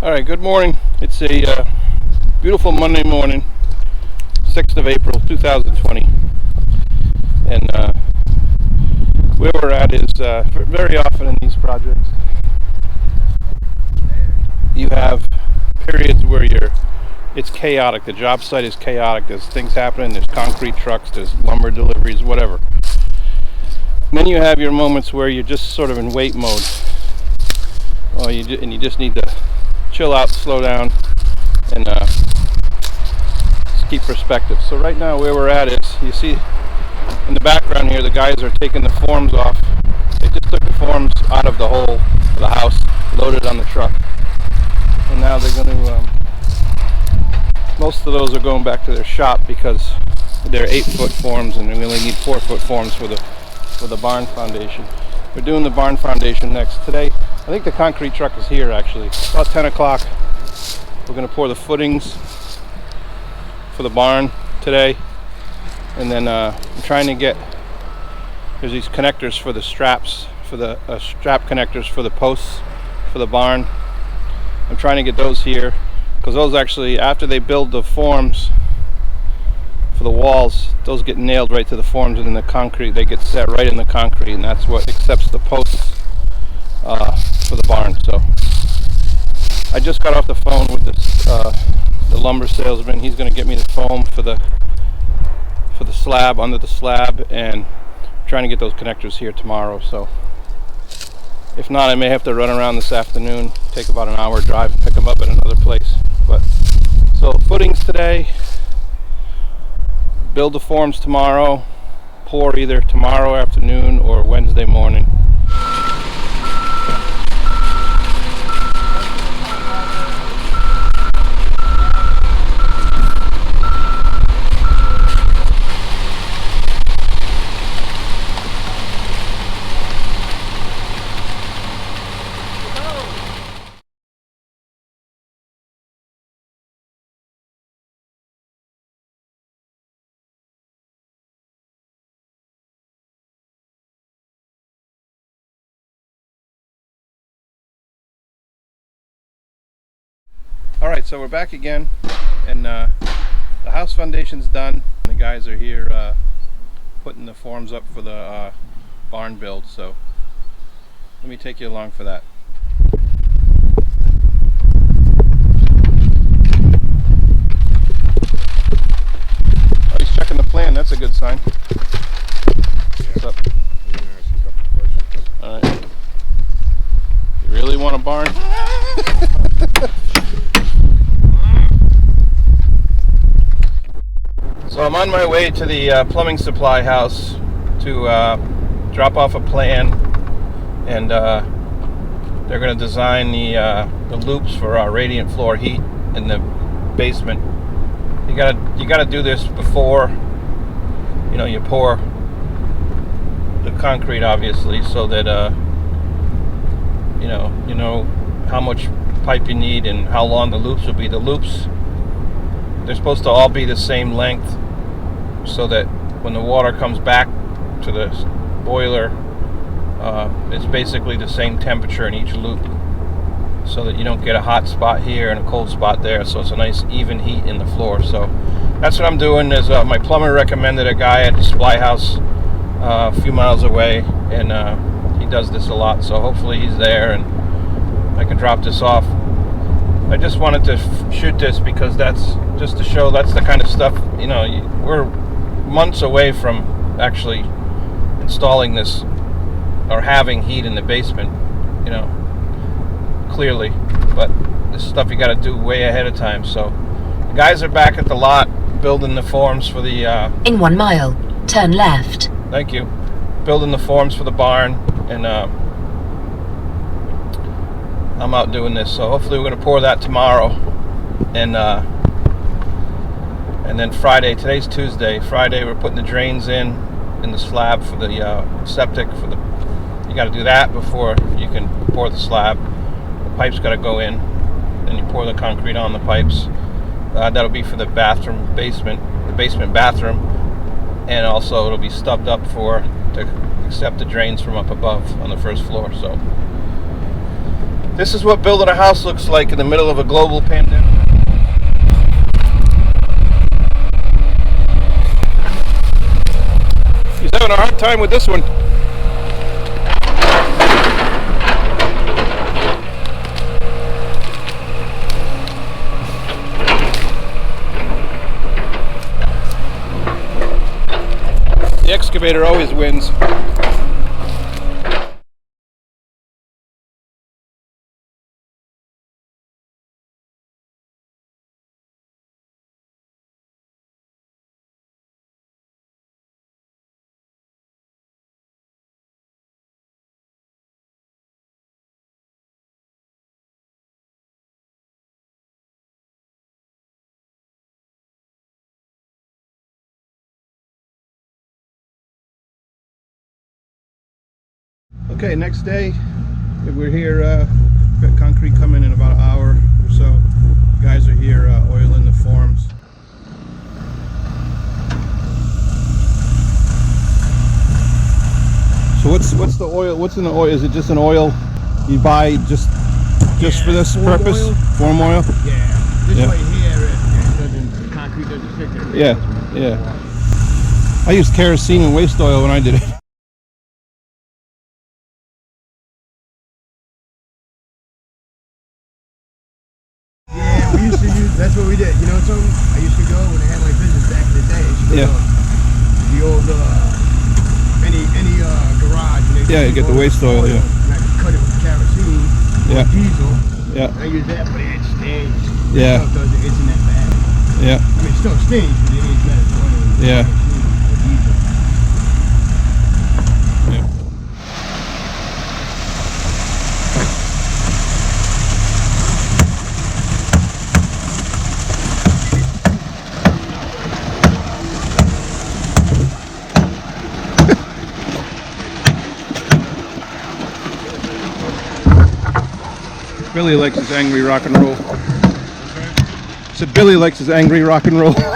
Alright, good morning. It's a beautiful Monday morning, 6th of April 2020, and where we're at is very often in these projects you have periods where it's chaotic. The job site is chaotic. There's things happening, there's concrete trucks, there's lumber deliveries, whatever. And then you have your moments where you're just sort of in wait mode, and you just need to chill out, slow down, and just keep perspective. So right now where we're at is, you see in the background here, the guys are taking the forms off. They just took the forms out of the hole of the house, loaded on the truck, and now they're going to most of those are going back to their shop because they're 8-foot forms and we only need 4-foot forms for the barn foundation. We're doing the barn foundation next. Today, I think the concrete truck is here actually. About 10 o'clock, we're going to pour the footings for the barn today. And then I'm trying to get, there's these connectors for the straps, for the strap connectors for the posts for the barn. I'm trying to get those here because those actually, after they build the forms for for the walls, those get nailed right to the forms, and then the concrete, they get set right in the concrete, and that's what accepts the posts for the barn. So I just got off the phone with this the lumber salesman. He's going to get me the foam for the slab, under the slab, and I'm trying to get those connectors here tomorrow. So if not, I may have to run around this afternoon, take about an hour drive and pick them up at another place. But so footings today, build the forms tomorrow, pour either tomorrow afternoon or Wednesday morning. Alright, so we're back again, and the house foundation's done. The guys are here putting the forms up for the barn build, so let me take you along for that. Oh, he's checking the plan, that's a good sign. What's up? Alright. You really want a barn? So I'm on my way to the plumbing supply house to drop off a plan, and they're going to design the loops for our radiant floor heat in the basement. You gotta do this before you pour the concrete, obviously, so that you know how much pipe you need and how long the loops will be. The loops, they're supposed to all be the same length, so that when the water comes back to the boiler, it's basically the same temperature in each loop, so that you don't get a hot spot here and a cold spot there. So it's a nice even heat in the floor. So that's what I'm doing. Is my plumber recommended a guy at the supply house a few miles away, and he does this a lot. So hopefully he's there and I can drop this off. I just wanted to shoot this because that's just to show that's the kind of stuff, we're months away from actually installing this or having heat in the basement, clearly, but this stuff you got to do way ahead of time. So the guys are back at the lot building the forms for the in 1 mile turn left. Thank you. Building the forms for the barn, and I'm out doing this, so hopefully we're going to pour that tomorrow, and then Friday, today's Tuesday, Friday we're putting the drains in the slab for the septic. You got to do that before you can pour the slab. The pipes got to go in, then you pour the concrete on the pipes. That'll be for the basement bathroom, and also it'll be stubbed up to accept the drains from up above on the first floor. So this is what building a house looks like in the middle of a global pandemic. He's having a hard time with this one. The excavator always wins. Okay, next day, we're here, got concrete coming in about an hour or so. Guys are here oiling the forms. So what's the oil? What's in the oil? Is it just an oil you buy just for this purpose? Oil. Form oil? Yeah. This way here, the concrete doesn't sit there. Yeah. Yeah. I used kerosene and waste oil when I did it. Yeah, we used to use, that's what we did. You know something? I used to go when they had like business back in the day. I used to go to the old, any garage. And Yeah, you get the waste oil, yeah. And I could cut it with kerosene or diesel. Yeah. I use that, but it stings. Yeah. Stuff doesn't, isn't that bad. Yeah. I mean, it still stings, but it ain't bad as oil. Yeah. Or diesel. Yeah. Billy likes his angry rock and roll. So Billy likes his angry rock and roll. I hate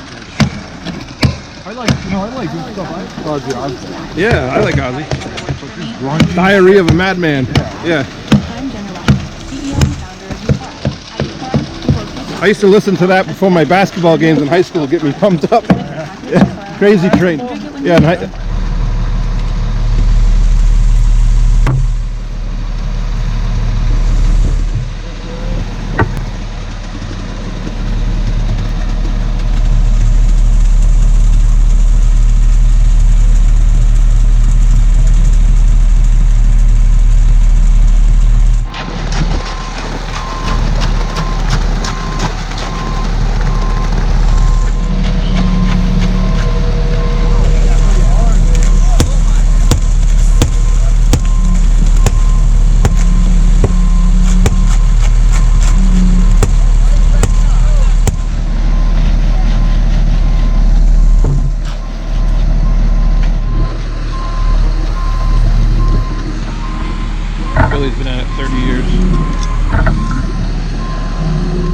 that shit. I like good stuff. Ozzy Osbourne. Yeah, I like Ozzy. He's grungy. Diary of a Madman. Yeah. I'm Jenna Ryan, CEO and founder of Utah. I used to listen to that before my basketball games in high school to get me pumped up. Yeah. Crazy Train. Yeah, and Billy's been at it 30 years.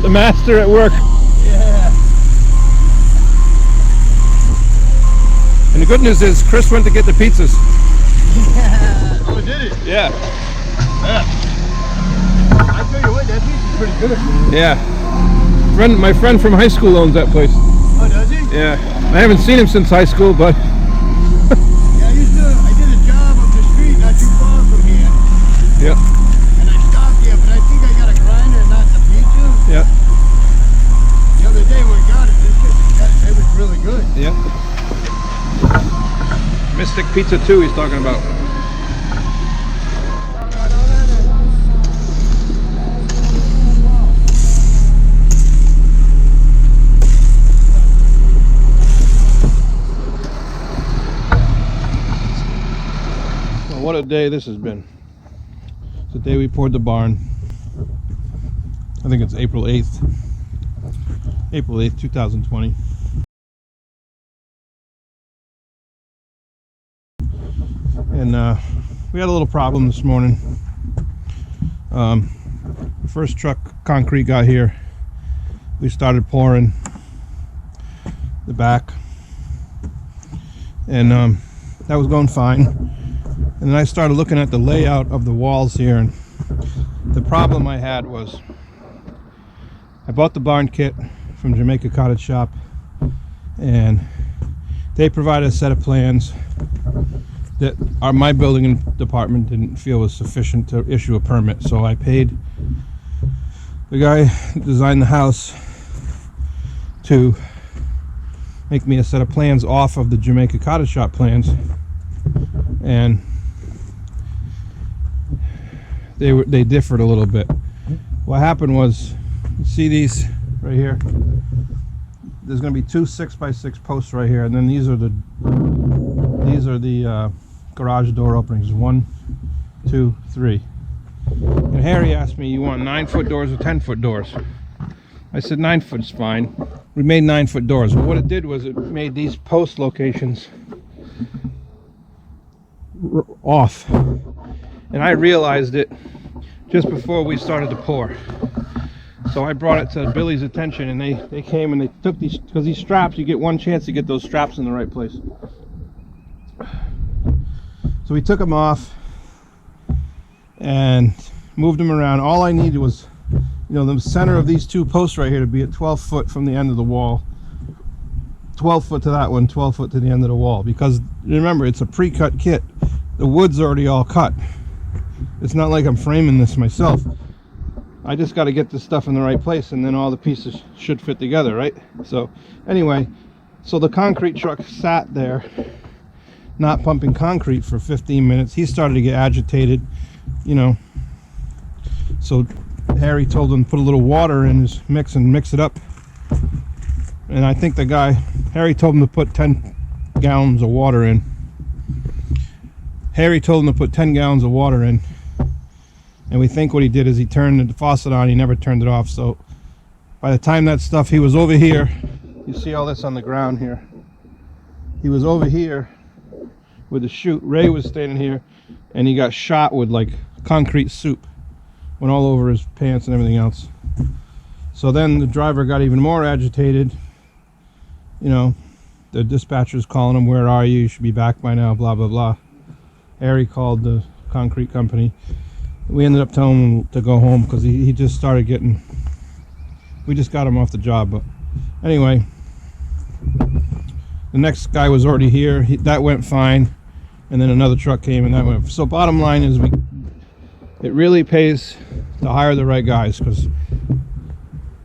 The master at work. Yeah. And the good news is Chris went to get the pizzas. Oh, did it? Yeah. I tell you what, that pizza's pretty good, man. Yeah. My friend from high school owns that place. Oh, does he? Yeah. I haven't seen him since high school, but Yeah, I did a job up the street not too far from here. yeah. And I stopped here, but I think I got a grinder and not the pizza. Yeah. The other day when I got it, it was really good. Yeah. Mystic Pizza 2 he's talking about. Well, what a day this has been. It's the day we poured the barn. I think it's April 8th. April 8th, 2020. And we had a little problem this morning. The first truck concrete got here. We started pouring the back, and that was going fine. And then I started looking at the layout of the walls here, and the problem I had was I bought the barn kit from Jamaica Cottage Shop, and they provided a set of plans that my building department didn't feel was sufficient to issue a permit. So I paid the guy who designed the house to make me a set of plans off of the Jamaica Cottage Shop plans, and they differed a little bit. What happened was, you see these right here? There's going to be two 6x6 posts right here, and then these are the garage door openings. 1, 2, 3. And Harry asked me, you want 9-foot doors or 10-foot doors? I said 9 foot's fine. We made 9-foot doors. But what it did was it made these post locations off. And I realized it just before we started to pour. So I brought it to Billy's attention, and they came and they took these, because these straps, you get one chance to get those straps in the right place. So we took them off and moved them around. All I needed was you know, the center of these two posts right here to be at 12 foot from the end of the wall. 12 foot to that one, 12 foot to the end of the wall. Because remember, it's a pre-cut kit. The wood's already all cut. It's not like I'm framing this myself. I just got to get this stuff in the right place, and then all the pieces should fit together, right? So anyway, so the concrete truck sat there not pumping concrete for 15 minutes. He started to get agitated, you know. So Harry told him to put a little water in his mix and mix it up. And I think the guy, Harry told him to put 10 gallons of water in. Harry told him to put 10 gallons of water in. And we think what he did is he turned the faucet on, he never turned it off. So by the time that stuff, he was over here. You see all this on the ground here. He was over here with the chute. Ray was standing here, and he got shot with like concrete soup. Went all over his pants and everything else. So then the driver got even more agitated. You know, the dispatcher's calling him, "Where are you? You should be back by now," blah, blah, blah. Harry called the concrete company. We ended up telling him to go home because he just started getting, we just got him off the job. But anyway, the next guy was already here. That went fine. And then another truck came and that went. So bottom line is, it really pays to hire the right guys, because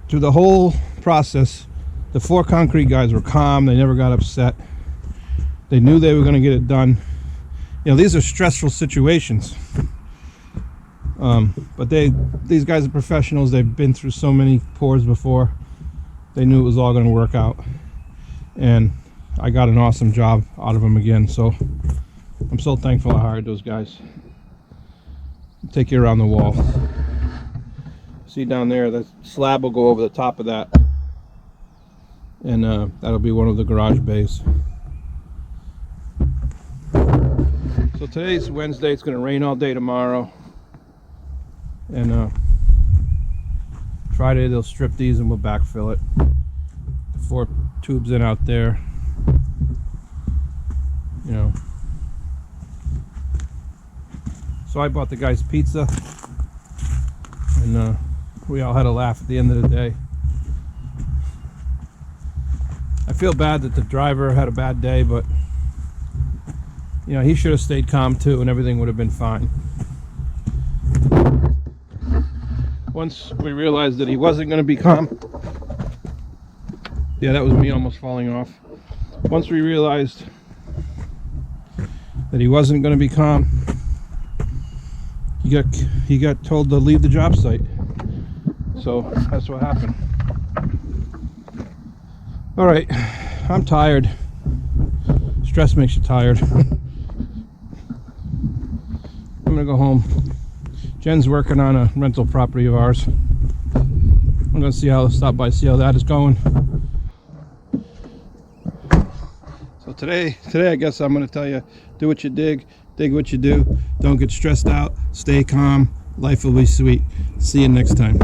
through the whole process, the 4 concrete guys were calm. They never got upset. They knew they were going to get it done. You know, these are stressful situations. But these guys are professionals. They've been through so many pours before. They knew it was all going to work out. And I got an awesome job out of them again. So I'm so thankful I hired those guys. Take you around the wall. See down there, the slab will go over the top of that. And that'll be one of the garage bays. So today's Wednesday. It's going to rain all day tomorrow. And Friday they'll strip these and we'll backfill it. 4 tubes in out there. You know. So I bought the guys pizza, and we all had a laugh at the end of the day. I feel bad that the driver had a bad day, but you know, he should have stayed calm too, and everything would have been fine. Once we realized that he wasn't going to be calm, yeah, that was me almost falling off. Once we realized that he wasn't going to be calm, he got told to leave the job site. So that's what happened. All right, I'm tired. Stress makes you tired. I'm gonna go home. Jen's working on a rental property of ours. I'm gonna stop by, see how that is going. So today I guess I'm gonna tell you, do what you dig what you do. Don't get stressed out. Stay calm. Life will be sweet. See you next time.